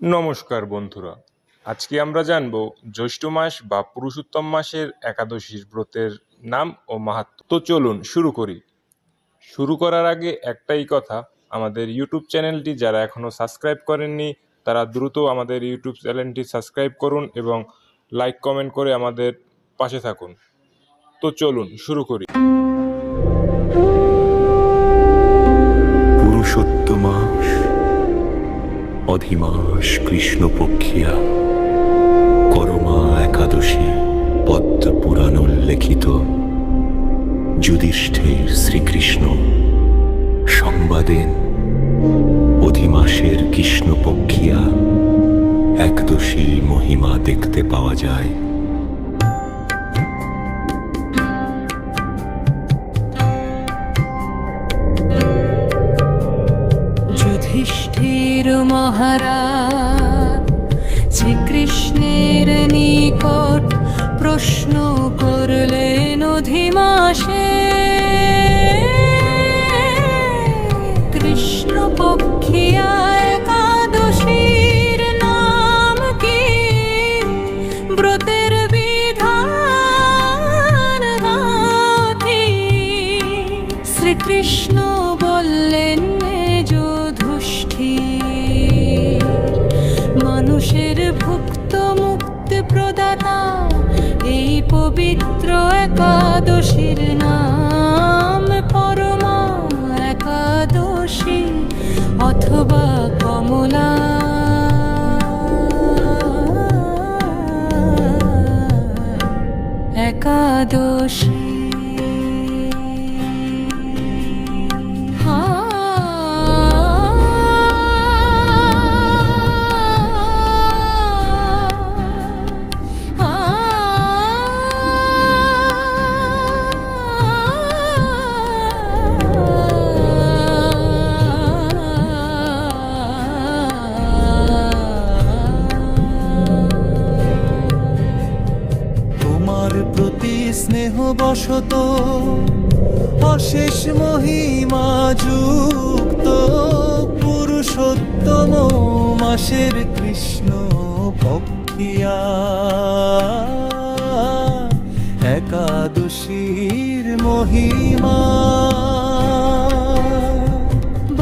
নমস্কার বন্ধুরা, আজকে আমরা জানব জ্যৈষ্ঠ মাস বা পুরুষোত্তম মাসের একাদশীর ব্রতের নাম ও মাহাত্ম্য। তো চলুন শুরু করি। শুরু করার আগে একটাই কথা, আমাদের ইউটিউব চ্যানেলটি যারা এখনও সাবস্ক্রাইব করেননি তারা দ্রুত আমাদের ইউটিউব চ্যানেলটি সাবস্ক্রাইব করুন এবং লাইক কমেন্ট করে আমাদের পাশে থাকুন। তো চলুন শুরু করি। পুরুষোত্তম মাস, অধিমাস কৃষ্ণপক্ষিয়া, করমা একাদশী, পদ্ম পুরাণ উল্লেখিত। যুধিষ্ঠির শ্রীকৃষ্ণ সংবাদেন অধিমাসের কৃষ্ণপক্ষিয়া একদশী মহিমা দেখতে পাওয়া যায়। যুধিষ্ঠির মহারাজ শ্রীকৃষ্ণের নিকট প্রশ্ন করলেন অধিমাসে, কৃষ্ণপক্ষিয়া একাদশীর নাম কি, ব্রতের বিধান গাথি। শ্রীকৃষ্ণ বললেন, মানুষের ভুক্ত মুক্তি প্রদাতা এই পবিত্র একাদশীর নাম পরমা একাদশী অথবা কমলা। একাদশী স্নেহবশত অশেষ মহিমা যুক্ত পুরুষোত্তম মাসের কৃষ্ণ পক্ষিয়া একাদশীর মহিমা।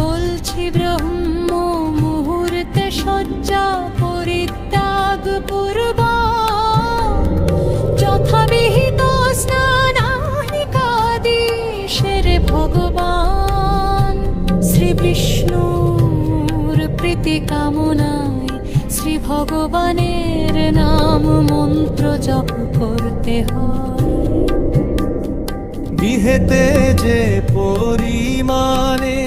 বলছি ব্রহ্ম মুহূর্তে শয্যা পরিত্যাগ পূর্ব যথাবিহিত স্নানাদিশের ভগবান শ্রী বিষ্ণুর প্রীতি কামনায় শ্রী ভগবানের নাম মন্ত্র জপ করতে হয়। গৃহেতে যে পরিমাণে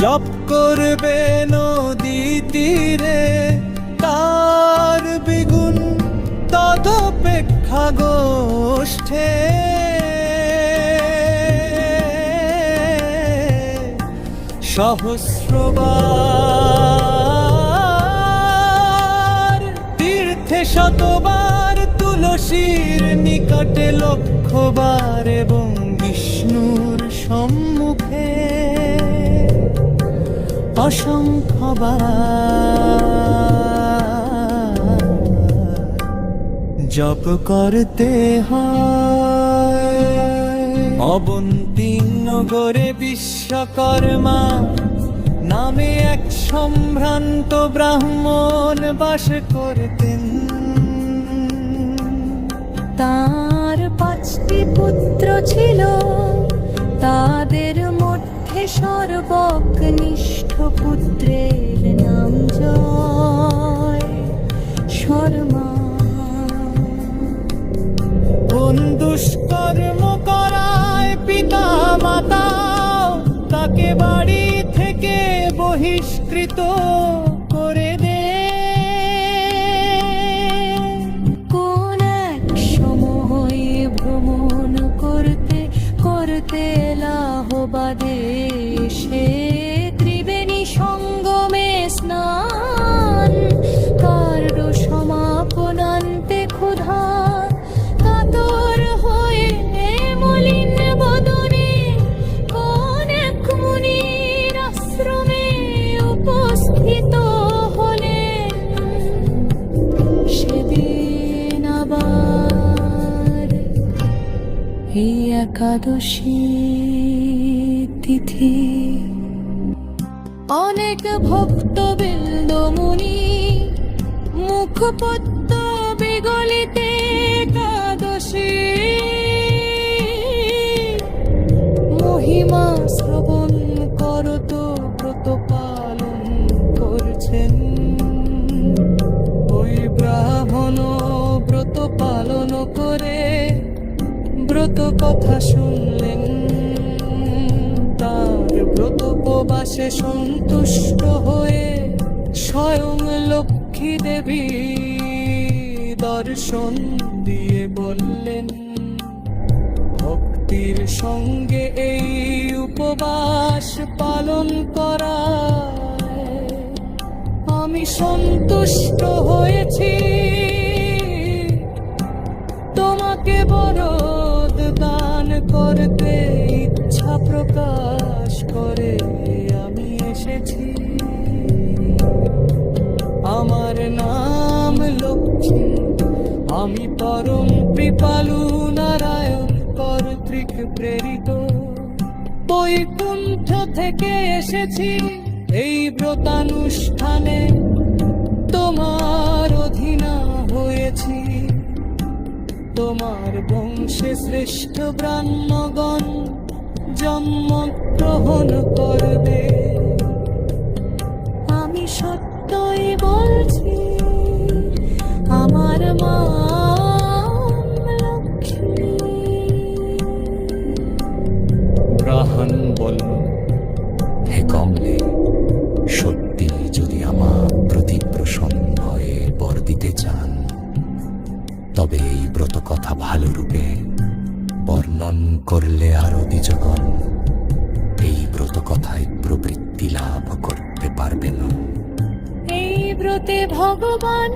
জপ করবে নদী তীরে, তার দ্বিগুণ তদপেক্ষা গোষ্ঠে। সহস্রবার তীর্থে শতবার, তুলসীর নিকটে লক্ষবার এবং বিষ্ণুর সম্মুখে অসংখ্যবার জপ করতে হয়। অবন্তী নগরে বিশ্বকর্মা নামে এক সম্ভ্রান্ত ব্রাহ্মণ বাস করতেন। তার 5টি পুত্র ছিল, তাদের মধ্যে সর্বকনিষ্ঠ পুত্রের নাম জয় শর্মা। কোন দুষ্কর্ম করায় পিতা মাতা তাকে বাড়ি থেকে বহিষ্কৃত করে দে। কোন এক সময় ভ্রমণ করতে করতে এলাহাবাদে সে ত্রিবেণী সঙ্গমে স্নান একাদশী তিথি। অনেক ভক্তবৃন্দ মুনি মুখপত্র বিগলিতে একাদশী মহিমা শ্রবণ করত ব্রত পালন করছেন। ওই ব্রাহ্মণ ব্রত পালন করে ব্রত কথা শুনলেন। তার ব্রত উপবাসে সন্তুষ্ট হয়ে স্বয়ং লক্ষ্মী দেবী দর্শন দিয়ে বললেন, ভক্তির সঙ্গে এই উপবাস পালন করায় আমি সন্তুষ্ট হয়েছি। তোমাকে বরদ দান করতে ইচ্ছা প্রকাশ করে আমি এসেছি। আমার নাম লক্ষ্মী, আমি পরম কৃপালু নারায়ণ কর্তৃক প্রেরিত। বৈকুণ্ঠ থেকে এসেছি এই ব্রতানুষ্ঠানে, তোমার অধীনা হয়েছি। তোমার বংশে শ্রেষ্ঠ ব্রাহ্মণগণ জন্ম গ্রহণ করবে। আমি সত্যই বলছি, আমার মা লক্ষ্মী। ব্রাহ্মণ বলল, হে কমলে, সত্যি যদি আমার প্রতি প্রসন্ন হয়ে বর দিতে চান, তবে এই ব্রত কথা ভালো রূপে বর্ণন করলে আরো দ্বিজগণ এই ব্রত কথায় প্রবৃত্তি লাভ করতে পারবেন। এই ব্রতে ভগবান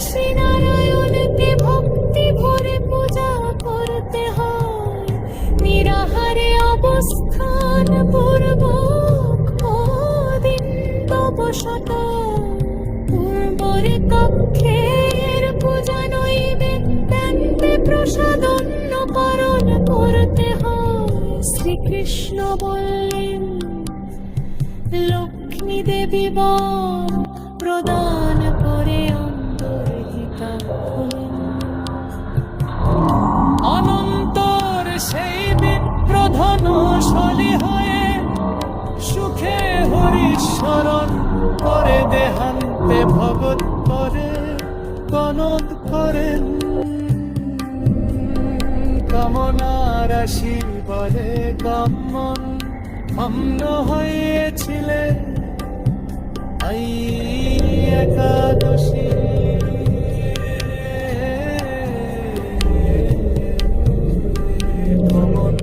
শ্রীনারায়ণকে ভক্তি ভরে পূজা করতে হয়। নিরাহারে অবস্থান পূর্বক দিন তপস্যত পূর্বরে কক্ষের পূজা নৈবেদ্যান্তে প্রসাদন্ন পালন করতে হয়। শ্রীকৃষ্ণ বললেন, লক্ষ্মী দেবী বর প্রদান করে অন্তর্হিতা হলেন। অনন্তর সেই বিপ্রধনশালী হয়ে সুখে হরিশরণ করে দেহান্তে ভগৎ করে গণদ করেন। কামনার রাশি বলে গমন অম্ন হয়েছিলেন।